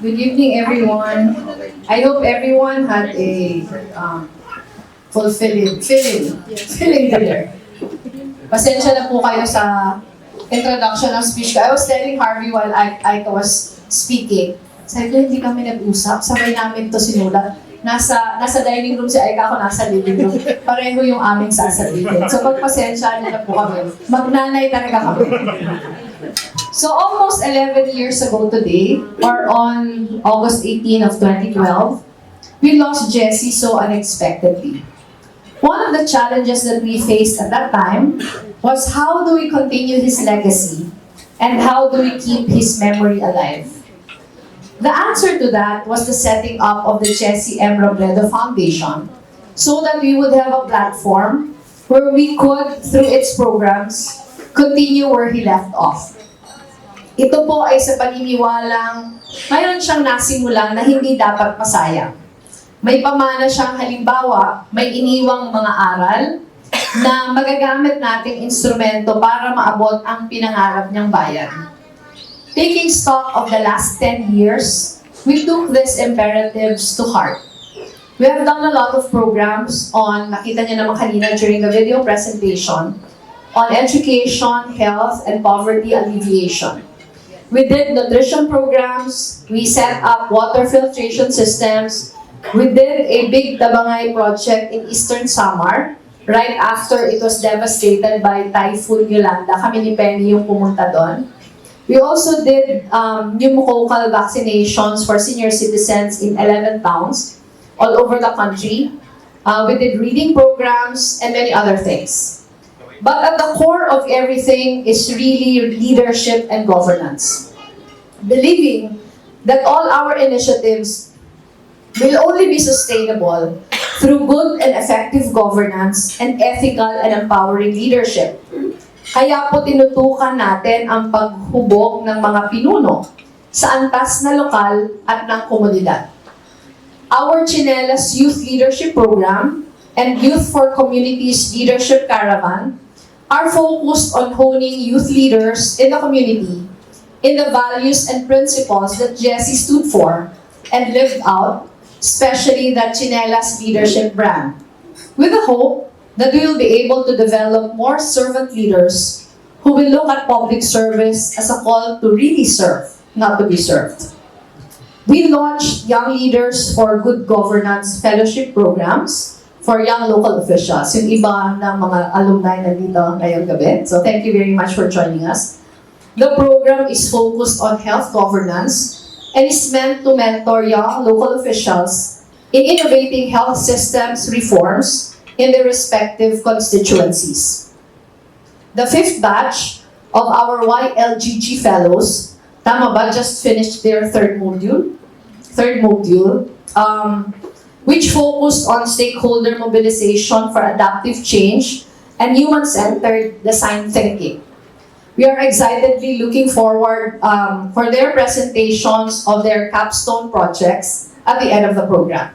Good evening, everyone. I hope everyone had a fulfilling dinner. Pasensya na po kayo sa introduction ng speech ko. I was telling Harvey while I was speaking, sabi ko, hindi kami nag-usap. Sabay namin to sinulat. Nasa dining room si Aika, ako nasa living room. Pareho yung aming sasabihin. So pagpasensya na po kami. Magnanay talaga kami. So almost 11 years ago today, or on August 18 of 2012, we lost Jessie so unexpectedly. One of the challenges that we faced at that time was how do we continue his legacy and how do we keep his memory alive? The answer to that was the setting up of the Robredo Foundation so that we would have a platform where we could, through its programs, continue where he left off. Ito po ay sa paniniwalang mayroon siyang nasimulan na hindi dapat masayang. May pamana siyang halimbawa, may iniwang mga aral na magagamit nating instrumento para maabot ang pinangarap niyang bayan. Taking stock of the last 10 years, we took these imperatives to heart. We have done a lot of programs on, nakita niyo naman kanina during the video presentation, on education, health, and poverty alleviation. We did nutrition programs, we set up water filtration systems, we did a big Tabangay project in Eastern Samar, right after it was devastated by Typhoon Yolanda. Kami ni Penny yung pumunta doon. We also did pneumococcal vaccinations for senior citizens in 11 towns all over the country. We did reading programs and many other things. But at the core of everything is really leadership and governance. Believing that all our initiatives will only be sustainable through good and effective governance and ethical and empowering leadership. Kaya po tinutukan natin ang paghubog ng mga pinuno sa antas na lokal at ng komunidad. Our Chinelas Youth Leadership Program and Youth for Communities Leadership Caravan are focused on honing youth leaders in the community in the values and principles that Jessie stood for and lived out, especially that Chinelas leadership brand, with the hope that we will be able to develop more servant leaders who will look at public service as a call to really serve, not to be served. We launched Young Leaders for Good Governance Fellowship Programs for young local officials. Yung iba ng mga alumni nandito ngayong gabi. So thank you very much for joining us. The program is focused on health governance and is meant to mentor young local officials in innovating health systems reforms in their respective constituencies. The fifth batch of our YLGG fellows, tama ba, just finished their third module, which focused on stakeholder mobilization for adaptive change and human-centered design thinking. We are excitedly looking forward for their presentations of their capstone projects at the end of the program.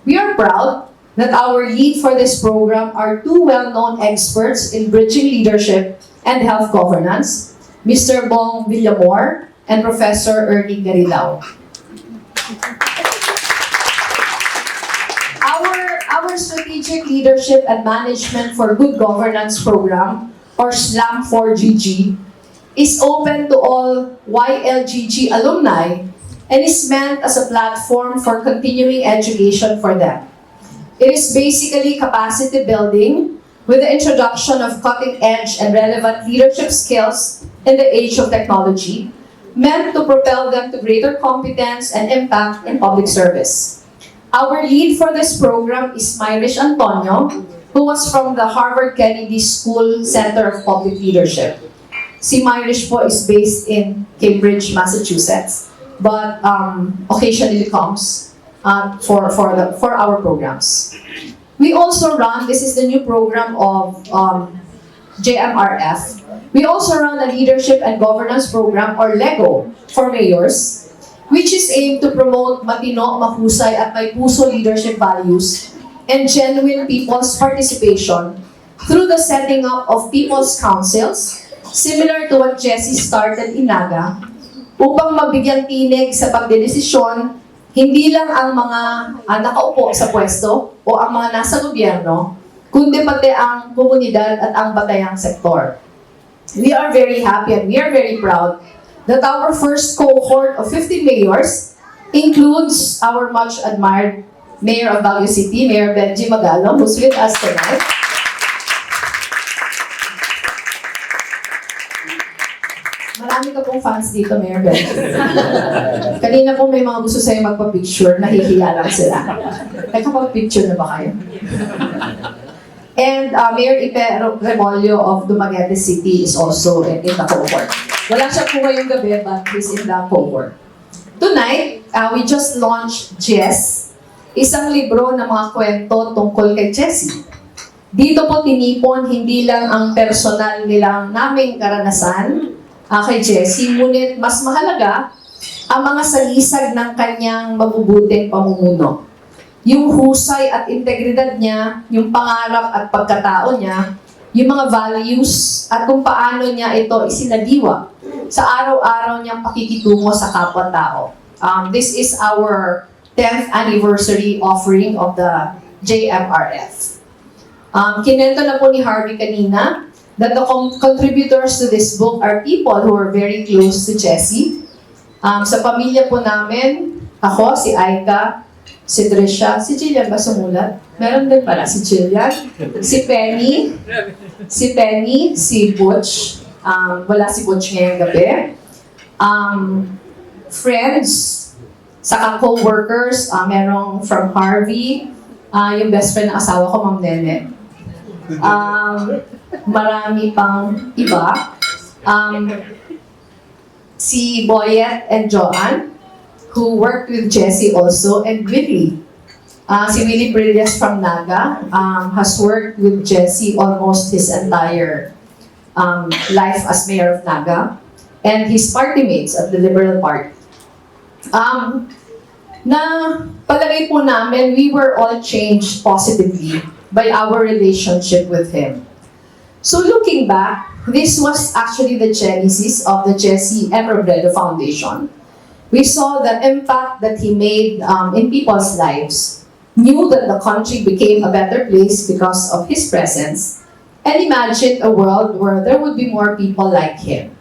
We are proud that our lead for this program are two well-known experts in bridging leadership and health governance, Mr. Bong Villamor and Professor Ernie Garilao. Our Strategic Leadership and Management for Good Governance program, or SLAM4GG, is open to all YLGG alumni and is meant as a platform for continuing education for them. It is basically capacity building with the introduction of cutting-edge and relevant leadership skills in the age of technology, meant to propel them to greater competence and impact in public service. Our lead for this program is Myrish Antonio, who was from the Harvard Kennedy School Center of Public Leadership. Si Myrish po is based in Cambridge, Massachusetts, but occasionally comes for our programs. We also run, this is the new program of JMRF, we also run a Leadership and Governance Program, or LEGO, for mayors, which is aimed to promote matino, mahusay at may puso leadership values and genuine people's participation through the setting up of people's councils, similar to what Jessie started in Naga, upang mabigyang tinig sa pagdedesisyon, hindi lang ang mga nakaupo sa pwesto o ang mga nasa gobyerno, kundi pati ang komunidad at ang batayang sektor. We are very happy and we are very proud that our first cohort of 50 mayors includes our much admired Mayor of Baguio City, Mayor Benji Magalong, who's with us tonight. Marami ka pong fans dito, Mayor Benji. Kanina po may mga gusto sa'yo magpa-picture, nahihiya lang sila. Nagkapag-picture na ba kayo? And Mayor Ipe Remolyo of Dumaguete City is also in the cohort. Wala siya po ngayong gabi, but he's in the cohort. Tonight, we just launched Jess, isang libro ng mga kwento tungkol kay Jessie. Dito po tinipon hindi lang ang personal nilang naming karanasan kay Jessie, ngunit mas mahalaga ang mga salisag ng kanyang mabubuting pamumuno. Yung husay at integridad niya, yung pangarap at pagkatao niya, yung mga values at kung paano niya ito isinadiwa sa araw-araw niyang pakikitungo sa kapwa-tao. This is our 10th anniversary offering of the JMRF. Kinento na po ni Harvey kanina that the contributors to this book are people who are very close to Jessie. Sa pamilya po namin, ako, si Aika, si Trisha, si Jillian ba sumulat? Meron din pala si Jillian, si Penny, si Butch, wala si Butch ngayong gabi, friends, saka co-workers, merong from Harvey, yung best friend ng asawa ko, Ma'am Nene. Marami pang iba. Si Boyet and Joanne, who worked with Jessie also, and Willie. Si Willie Brillas from Naga has worked with Jessie almost his entire life as mayor of Naga, and his party mates at the Liberal Party. Na palagay po namin, we were all changed positively by our relationship with him. So looking back, this was actually the genesis of the JMRF Foundation. We saw the impact that he made in people's lives, knew that the country became a better place because of his presence, and imagined a world where there would be more people like him.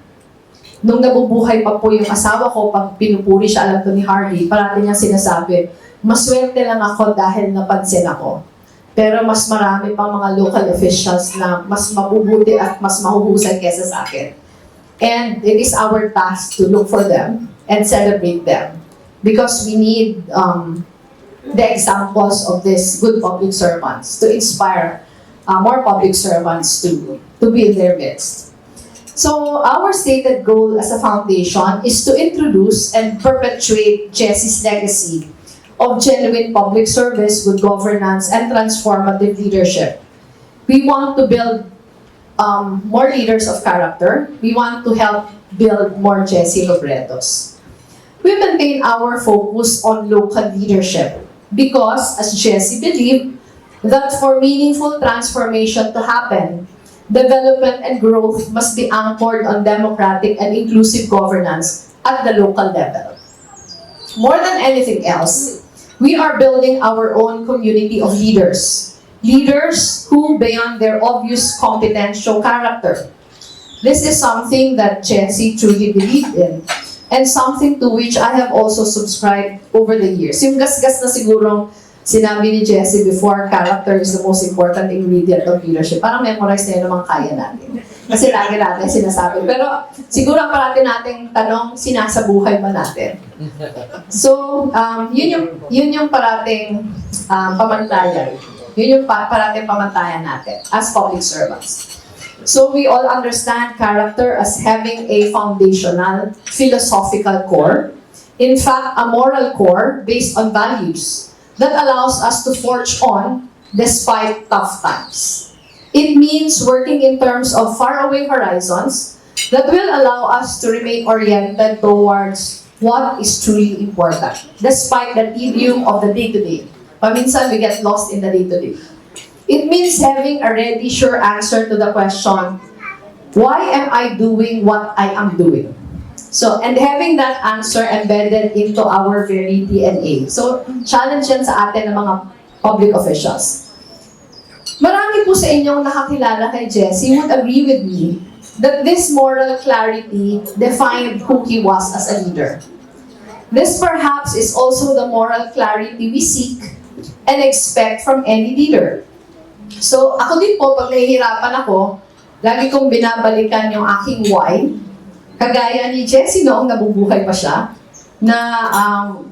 Nung nabubuhay pa po yung asawa ko, pag pinupuri siya, alam to ni Harvey, parati niya sinasabi, maswerte lang ako dahil napansin ako. Pero mas marami pang mga local officials na mas mabubuti at mas mahuhusay kesa sa akin. And it is our task to look for them and celebrate them. Because we need the examples of these good public servants to inspire more public servants to be in their midst. So our stated goal as a foundation is to introduce and perpetuate Jessie's legacy of genuine public service, good governance, and transformative leadership. We want to build more leaders of character. We want to help build more Leni Robredos. We maintain our focus on local leadership because, as Jessie believed, that for meaningful transformation to happen, development and growth must be anchored on democratic and inclusive governance at the local level. More than anything else, we are building our own community of leaders. Leaders who, beyond their obvious competence, show character. This is something that Jessie truly believed in, and something to which I have also subscribed over the years. Yung gasgas na sigurong sinabi ni Jessie before, character is the most important ingredient of leadership. Parang memorize na yun naman kaya natin. Kasi lagi natin sinasabi. Pero siguro ang parati nating tanong, sinasabuhay ba natin? So, yun yung parating pamantayan. Yun yung parating pamantayan natin as public servants. So we all understand character as having a foundational, philosophical core. In fact, a moral core based on values that allows us to forge on despite tough times. It means working in terms of faraway horizons that will allow us to remain oriented towards what is truly important, despite the tedium of the day-to-day. Paminsan, we get lost in the day-to-day. It means having a ready, sure answer to the question, why am I doing what I am doing? So, and having that answer embedded into our very DNA. So, challenge yan sa atin ng mga public officials. Marami po sa inyong nakakilala kay Jesse would agree with me that this moral clarity defined who he was as a leader. This perhaps is also the moral clarity we seek and expect from any leader. So, ako din po, pag nahihirapan ako, lagi kong binabalikan yung aking why. Kagaya ni Jessie noong nabubuhay pa siya, na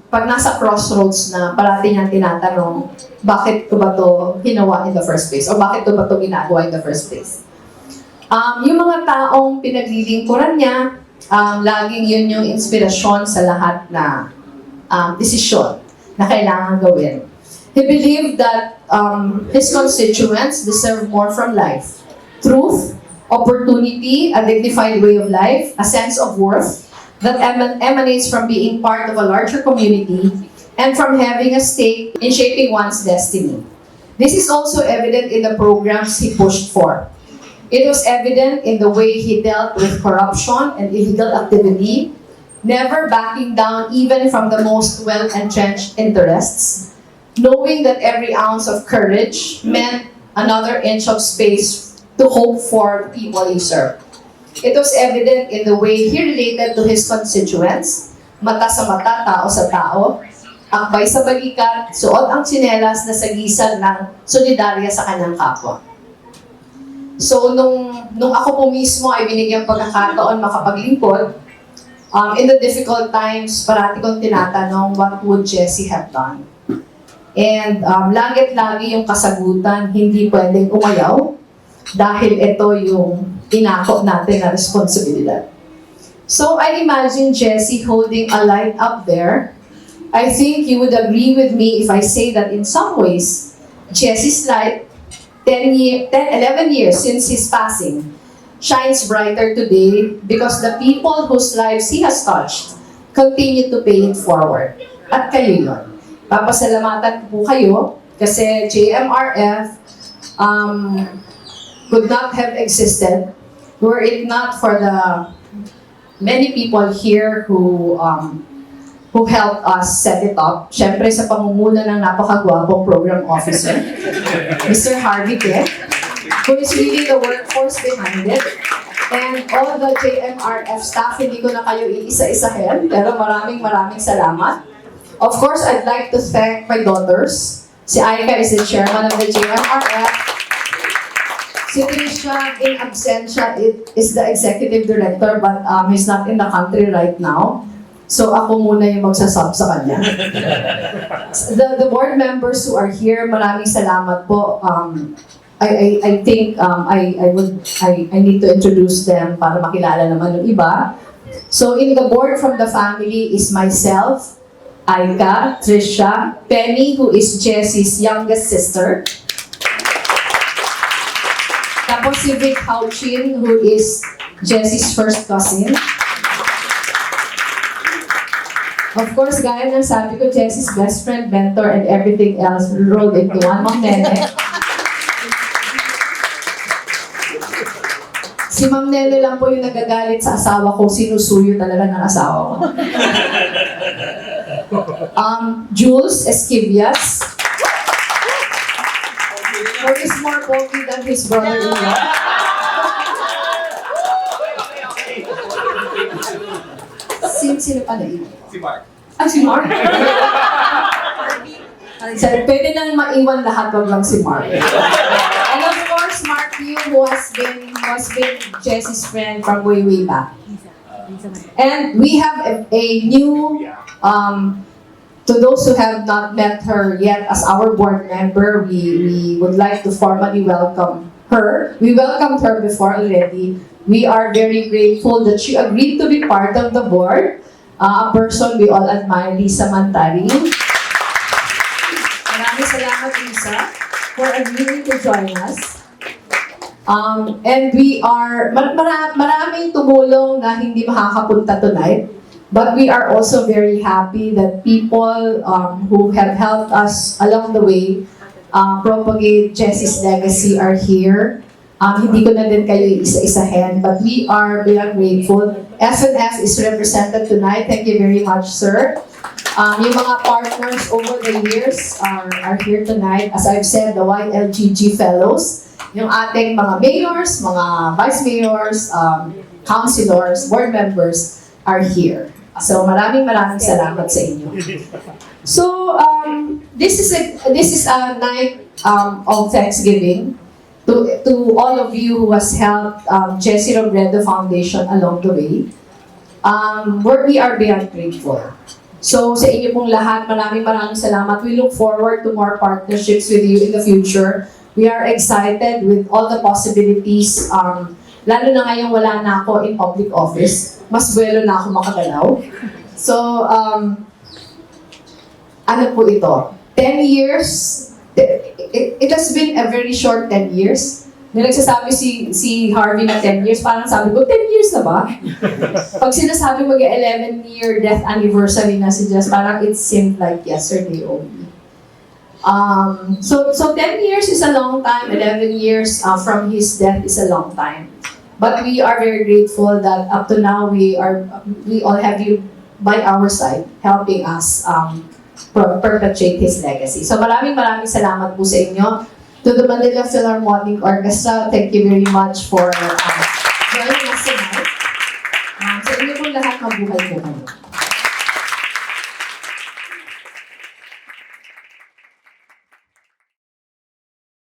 pag nasa crossroads na parati niyang tinatanong, bakit ko ba to ginawa in the first place? O bakit ko ba to ginagawa in the first place? Yung mga taong pinaglilingkuran niya, laging yun yung inspirasyon sa lahat na desisyon na kailangan gawin. He believed that his constituents deserve more from life. Truth, opportunity, a dignified way of life, a sense of worth that emanates from being part of a larger community and from having a stake in shaping one's destiny. This is also evident in the programs he pushed for. It was evident in the way he dealt with corruption and illegal activity, never backing down even from the most well-entrenched interests, knowing that every ounce of courage meant another inch of space to hope for the people he served. It was evident in the way he related to his constituents, mata sa mata, tao sa tao, akbay sa balikat, suot ang tsinelas na sagisag ng solidarya sa kanyang kapwa. So, nung ako po mismo ay binigyang pagkakataon makapaglingkod, in the difficult times, parati kong tinatanong, what would Jessie have done? And lagit-lagi yung kasagutan, hindi pwedeng umayaw, dahil ito yung inako natin na responsibilidad. So, I imagine Jessie holding a light up there. I think you would agree with me if I say that in some ways, Jessie's light, 11 years since his passing, shines brighter today because the people whose lives he has touched continue to pay it forward. At kayo yun. Papasalamatan po kayo kasi JMRF could not have existed were it not for the many people here who helped us set it up. Siyempre sa pamumuno ng napakagwapong program officer, Mr. Harvey Ke, who is really the workforce behind it. And all the JMRF staff, hindi ko na kayo iisa-isahin, pero maraming salamat. Of course, I'd like to thank my daughters. Si Aika is the chairman of the JMRF. Si Trisha, in absentia, is the executive director, but he's not in the country right now. So ako muna yung magsasab sa kanya. The board members who are here, maraming salamat po. I think I need to introduce them para makilala naman yung iba. So in the board from the family is myself, Aika, Trisha, Penny, who is Jessie's youngest sister. Tapos si Vic Hauchin, who is Jessie's first cousin. Of course, gaya ng sabi ko, Jessie's best friend, mentor, and everything else rolled into one. Ma'am Nene. Si Ma'am Nene lang po yung nagagalit sa asawa ko, sinusuyo talaga ng asawa ko. Jules Esquivias, who is more poky than his brother-in-law. Sino pa na yun? Si Mark. Si Mark? Pwede nang maiwan lahat, wag lang si Mark. And of course, Mark Yu, who has been Jessie's friend from way back. And we have a new, to those who have not met her yet as our board member, we would like to formally welcome her. We welcomed her before already. We are very grateful that she agreed to be part of the board. A person we all admire, Lisa Mantari. Maraming salamat, Lisa, for agreeing to join us. And we are, maraming tumulong na hindi makakapunta tonight. But we are also very happy that people who have helped us along the way propagate Jessie's legacy are here. Hindi ko na din kayo isa-isahin, but we are very grateful. SNS is represented tonight. Thank you very much, sir. Yung mga partners over the years are here tonight. As I've said, the YLGG Fellows, yung ating mga mayors, mga vice mayors, councilors, board members are here. So maraming salamat sa inyo. So this is a night of Thanksgiving to all of you who has helped Leni Robredo Foundation along the way. We are beyond grateful. So sa inyo pong lahat, maraming salamat. We look forward to more partnerships with you in the future. We are excited with all the possibilities. Lalo na ngayong wala na ako in public office. Mas buwelo na ako makagalaw. So, ano po ito? 10 years. It has been a very short 10 years. Nung nagsasabi si Harvey na 10 years, parang sabi ko, 10 years na ba? Pag sinasabi mag-11-year death anniversary na si Jess, parang it seemed like yesterday only. So 10 years is a long time, 11 years from his death is a long time. But we are very grateful that up to now we all have you by our side, helping us perpetuate his legacy. So maraming salamat po sa inyo. To the Manila Philharmonic Orchestra, thank you very much for joining us tonight. Sa inyo pong lahat, mabuhay po kayo.